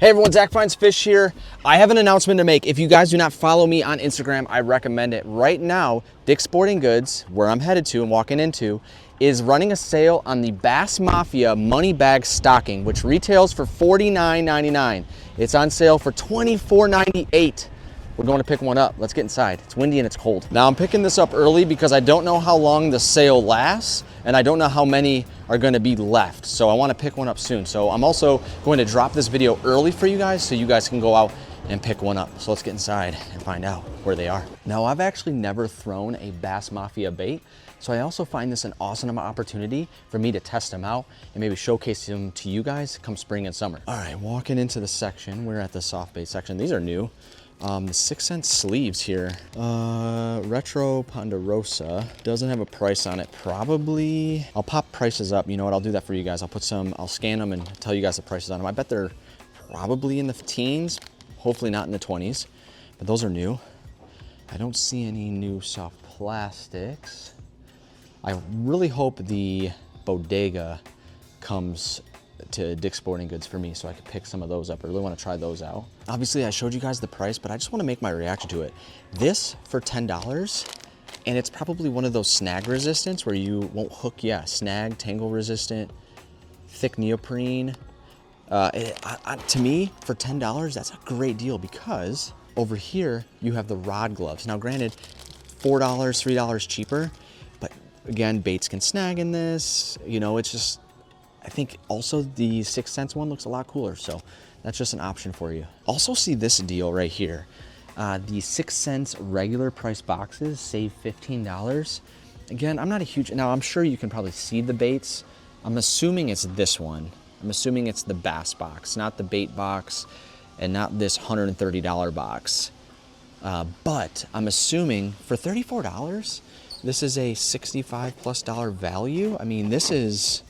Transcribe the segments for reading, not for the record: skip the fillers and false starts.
Hey everyone, Zach Finds Fish here. I have an announcement to make. If you guys do not follow me on Instagram, I recommend it. Right now, Dick's Sporting Goods, where I'm headed to and walking into, is running a sale on the Bass Mafia Money Bag Stocking, which retails for $49.99. It's on sale for $24.98. We're going to pick one up. Let's get inside. It's windy and it's cold. Now I'm picking this up early because I don't know how long the sale lasts and I don't know how many are going to be left. So I want to pick one up soon. So I'm also going to drop this video early for you guys so you guys can go out and pick one up. So let's get inside and find out where they are. Now I've actually never thrown a Bass Mafia bait. So I also find this an awesome opportunity for me to test them out and maybe showcase them to you guys come spring and summer. All right, walking into the section, we're at the soft bait section. These are new. The 6 cent sleeves here. Retro Ponderosa doesn't have a price on it. Probably, I'll pop prices up. You know what, I'll do that for you guys. I'll scan them and tell you guys the prices on them. I bet they're probably in the teens, hopefully not in the 20s, but those are new. I don't see any new soft plastics. I really hope the Bodega comes to Dick's Sporting Goods for me so I could pick some of those up. I really want to try those out. Obviously I showed you guys the price, but I just want to make my reaction to it. This for $10, and it's probably one of those snag resistance where you won't hook, snag, tangle resistant, thick neoprene. To me, for $10, that's a great deal because over here you have the rod gloves. Now granted, $4, $3 cheaper, but again, baits can snag in this. You know, it's just, I think also the 6 cents one looks a lot cooler, so that's just an option for you. Also see this deal right here. The 6 cents regular price boxes save $15. Again, I'm not a huge, now I'm sure you can probably see the baits. I'm assuming it's this one. I'm assuming it's the bass box, not the bait box and not this $130 box. But I'm assuming for $34, this is a $65+ value. I mean, this is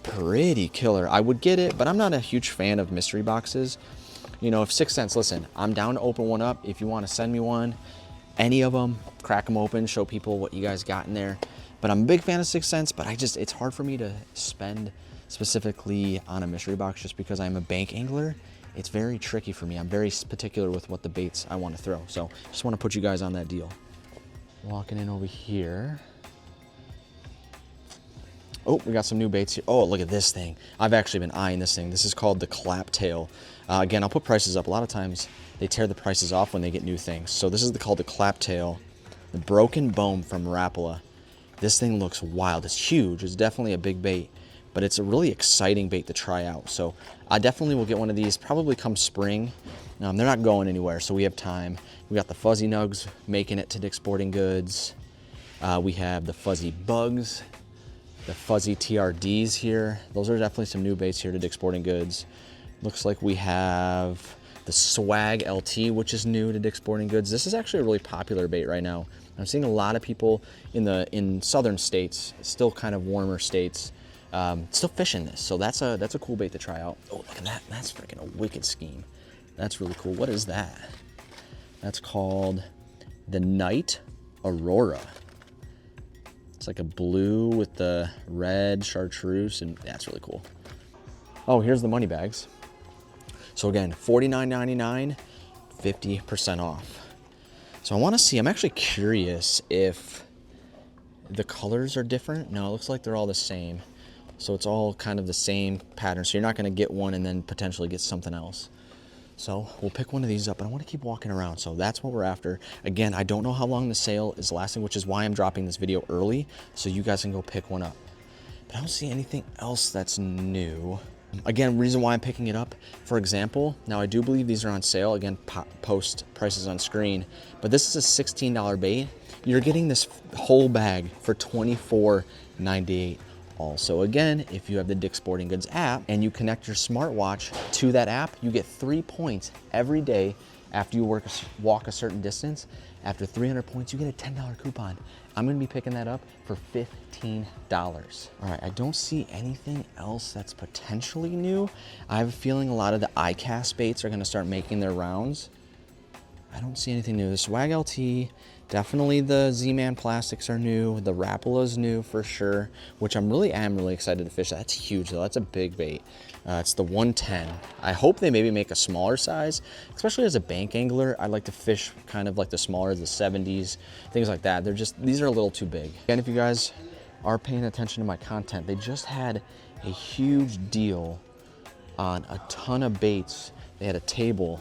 pretty killer. I would get it, but I'm not a huge fan of mystery boxes. You know, if 6 cents, listen, I'm down to open one up. If you want to send me one, any of them, crack them open, show people what you guys got in there. But I'm a big fan of 6 cents, but it's hard for me to spend specifically on a mystery box just because I'm a bank angler. It's very tricky for me. I'm very particular with what the baits I want to throw. So just want to put you guys on that deal. Walking in over here. Oh, we got some new baits here. Oh, look at this thing. I've actually been eyeing this thing. This is called the clap tail. Again, I'll put prices up. A lot of times they tear the prices off when they get new things. So this is called the clap tail, the broken bone from Rapala. This thing looks wild. It's huge. It's definitely a big bait, but it's a really exciting bait to try out. So I definitely will get one of these probably come spring. They're not going anywhere, so we have time. We got the fuzzy nugs making it to Dick's Sporting Goods. We have the fuzzy bugs, the fuzzy TRDs here. Those are definitely some new baits here to Dick's Sporting Goods. Looks like we have the swag LT, which is new to Dick's Sporting Goods. This is actually a really popular bait right now. I'm seeing a lot of people in southern states, still kind of warmer states, still fishing this. So that's a cool bait to try out. Oh, look at that. That's freaking a wicked scheme. That's really cool. What is that? That's called the Night Aurora. It's like a blue with the red chartreuse, and that's really cool. Oh, here's the money bags. So again, $49.99, 50% off. So I want to see, I'm actually curious if the colors are different. No, it looks like they're all the same. So it's all kind of the same pattern. So you're not going to get one and then potentially get something else. So we'll pick one of these up, and I want to keep walking around. So that's what we're after. Again, I don't know how long the sale is lasting, which is why I'm dropping this video early, so you guys can go pick one up. But I don't see anything else that's new. Again, reason why I'm picking it up, for example, now I do believe these are on sale. Again, post prices on screen, but this is a $16 bait. You're getting this whole bag for $24.98. Also, again, if you have the Dick's Sporting Goods app and you connect your smartwatch to that app, you get 3 points every day after you walk a certain distance. After 300 points, you get a $10 coupon. I'm gonna be picking that up for $15. All right, I don't see anything else that's potentially new. I have a feeling a lot of the ICAST baits are gonna start making their rounds. I don't see anything new. The Swag LT, Definitely the Z-Man plastics are new. The Rapala's new for sure, which am really excited to fish. That's huge though. That's a big bait. It's the 110. I hope they maybe make a smaller size, especially as a bank angler. I like to fish kind of like the smaller, the 70s, things like that. These are a little too big. And if you guys are paying attention to my content, they just had a huge deal on a ton of baits. They had a table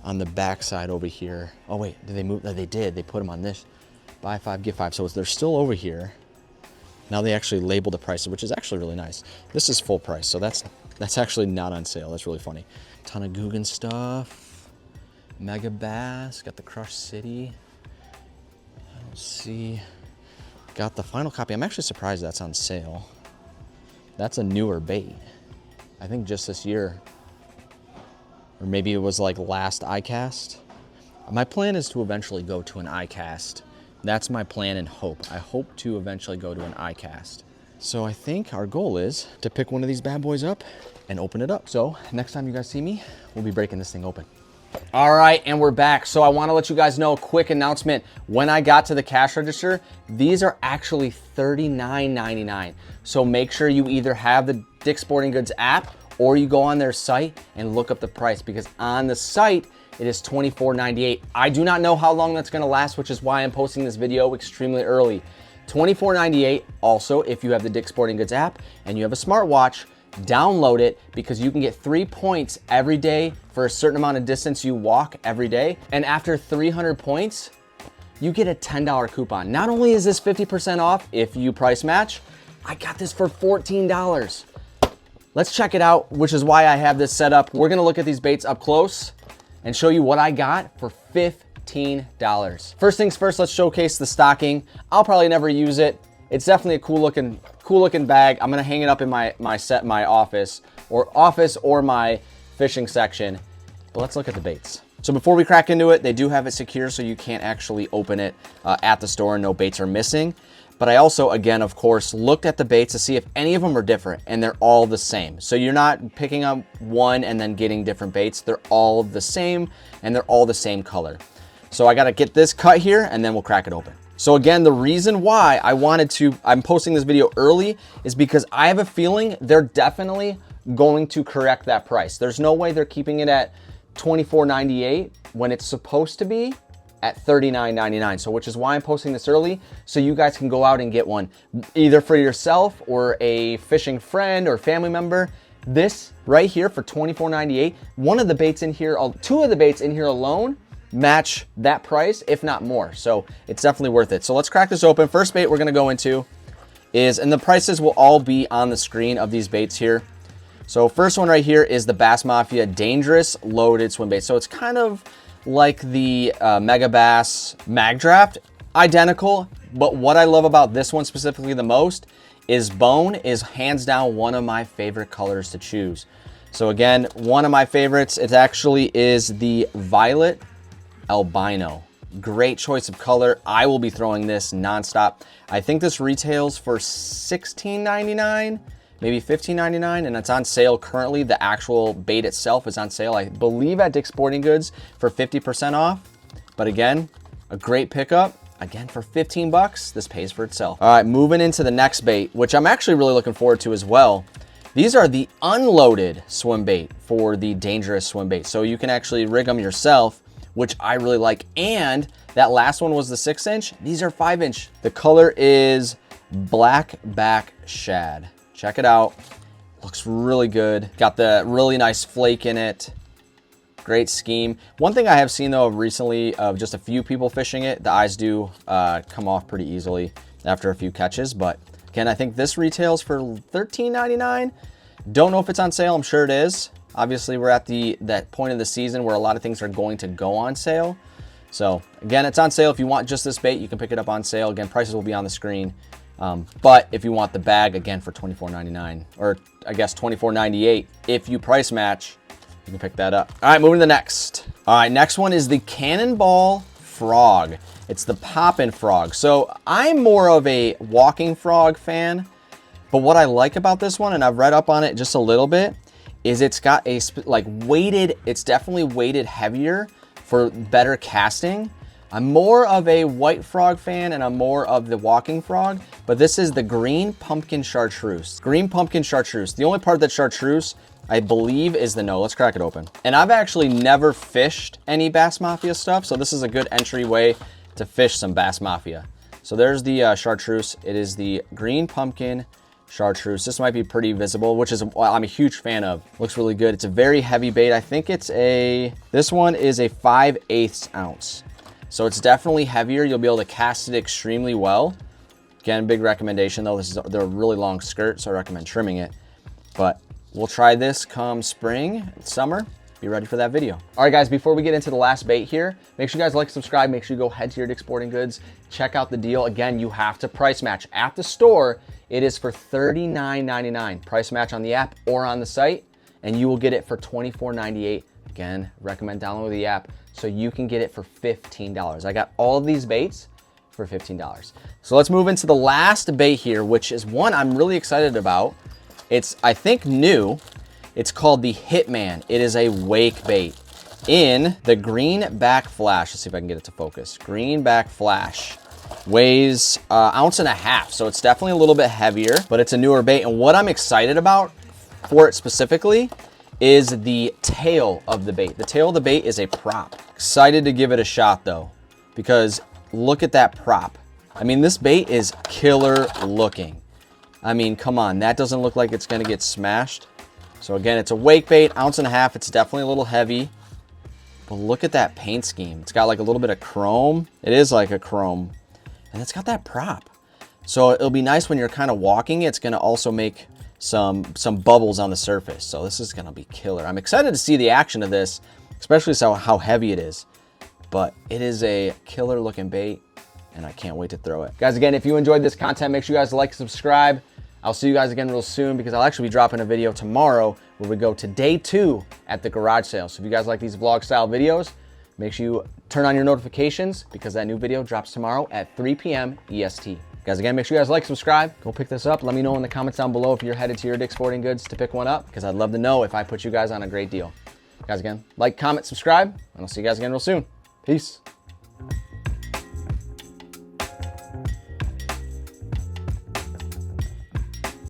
on the backside over here. Oh wait, did they move? They did. They put them on this. Buy 5, get 5. So they're still over here. Now they actually label the prices, which is actually really nice. This is full price, so that's actually not on sale. That's really funny. Ton of Guggen stuff. Mega Bass. Got the Crush City. Let's see. Got the final copy. I'm actually surprised that's on sale. That's a newer bait. I think just this year. Or maybe it was like last iCast. My plan is to eventually go to an iCast. That's my plan and hope. I hope to eventually go to an iCast. So I think our goal is to pick one of these bad boys up and open it up. So next time you guys see me, we'll be breaking this thing open. All right, and we're back. So I want to let you guys know a quick announcement. When I got to the cash register, these are actually $39.99. So make sure you either have the Dick's Sporting Goods app or you go on their site and look up the price, because on the site, it is $24.98. I do not know how long that's gonna last, which is why I'm posting this video extremely early. $24.98. Also, if you have the Dick's Sporting Goods app and you have a smartwatch, download it, because you can get 3 points every day for a certain amount of distance you walk every day. And after 300 points, you get a $10 coupon. Not only is this 50% off if you price match, I got this for $14. Let's check it out, which is why I have this set up. We're gonna look at these baits up close and show you what I got for $15. First things first, let's showcase the stocking. I'll probably never use it. It's definitely a cool looking bag. I'm gonna hang it up in my office or my fishing section. But let's look at the baits. So before we crack into it, they do have it secure so you can't actually open it at the store. No baits are missing. But I also, again, of course, looked at the baits to see if any of them are different, and they're all the same. So you're not picking up one and then getting different baits. They're all the same, and they're all the same color. So I gotta get this cut here, and then we'll crack it open. So again, the reason why I'm posting this video early is because I have a feeling they're definitely going to correct that price. There's no way they're keeping it at $24.98 when it's supposed to be at $39.99. So which is why I'm posting this early, so you guys can go out and get one, either for yourself or a fishing friend or family member. This right here for $24.98, one of the baits in here, two of the baits in here alone match that price, if not more. So it's definitely worth it. So let's crack this open. First bait we're gonna go into is, and the prices will all be on the screen of these baits here. So first one right here is the Bass Mafia Dangerous Loaded Swim Bait. So it's kind of like the Mega Bass Mag Draft, identical, but what I love about this one specifically the most is bone is hands down one of my favorite colors to choose. So again, one of my favorites, it actually is the Violet Albino. Great choice of color. I will be throwing this nonstop. I think this retails for $16.99. Maybe $15.99, and it's on sale currently. The actual bait itself is on sale, I believe, at Dick's Sporting Goods for 50% off. But again, a great pickup. Again, for 15 bucks, this pays for itself. All right, moving into the next bait, which I'm actually really looking forward to as well. These are the unloaded swim bait for the Dangerous Swim Bait. So you can actually rig them yourself, which I really like. And that last one was the 6-inch. These are 5-inch. The color is Black Back Shad. Check it out. Looks really good. Got the really nice flake in it. Great scheme. One thing I have seen though recently of just a few people fishing it, the eyes do come off pretty easily after a few catches. But again, I think this retails for $13.99. Don't know if it's on sale. I'm sure it is. Obviously, we're at that point of the season where a lot of things are going to go on sale. So again, it's on sale. If you want just this bait, you can pick it up on sale. Again, prices will be on the screen. But if you want the bag, again, for $24.99, or I guess $24.98, if you price match, you can pick that up. All right, moving to the next. All right, next one is the Cannonball Frog. It's the Poppin' Frog. So I'm more of a walking frog fan, but what I like about this one, and I've read up on it just a little bit, is it's got a, like weighted, it's definitely weighted heavier for better casting. I'm more of a white frog fan and I'm more of the walking frog, but this is the green pumpkin chartreuse. Green pumpkin chartreuse. The only part of that chartreuse, I believe, is the nose. Let's crack it open. And I've actually never fished any Bass Mafia stuff, so this is a good entryway to fish some Bass Mafia. So there's the chartreuse. It is the green pumpkin chartreuse. This might be pretty visible, which is I'm a huge fan of. Looks really good. It's a very heavy bait. I think it's this one is a 5/8 ounce. So it's definitely heavier. You'll be able to cast it extremely well. Again, big recommendation though. They're a really long skirt, so I recommend trimming it. But we'll try this come spring, summer. Be ready for that video. All right, guys, before we get into the last bait here, make sure you guys like, subscribe. Make sure you go head to your Dick's Sporting Goods. Check out the deal. Again, you have to price match. At the store, it is for $39.99. Price match on the app or on the site, and you will get it for $24.98. Again, recommend downloading the app so you can get it for $15. I got all of these baits for $15. So let's move into the last bait here, which is one I'm really excited about. It's, I think, new. It's called the Hitman. It is a wake bait in the greenback flash. Let's see if I can get it to focus. Greenback flash. Weighs 1.5 ounces, so it's definitely a little bit heavier, but it's a newer bait. And what I'm excited about for it specifically is the tail of the bait. The tail of the bait is a prop. Excited to give it a shot though, because look at that prop. I mean, this bait is killer looking. I mean, come on, that doesn't look like it's gonna get smashed. So again, it's a wake bait, 1.5 ounces. It's definitely a little heavy, but look at that paint scheme. It's got like a little bit of chrome. It is like a chrome, and it's got that prop. So it'll be nice when you're kind of walking. It's gonna also make some bubbles on the surface. So this is gonna be killer. I'm excited to see the action of this, especially how heavy it is. But it is a killer looking bait, and I can't wait to throw it. Guys, again, if you enjoyed this content, make sure you guys like, subscribe. I'll see you guys again real soon, because I'll actually be dropping a video tomorrow where we go to day 2 at the garage sale. So if you guys like these vlog style videos, make sure you turn on your notifications, because that new video drops tomorrow at 3 p.m. EST. Guys, again, make sure you guys like, subscribe, go pick this up. Let me know in the comments down below if you're headed to your Dick's Sporting Goods to pick one up, because I'd love to know if I put you guys on a great deal. Guys, again, like, comment, subscribe, and I'll see you guys again real soon. Peace.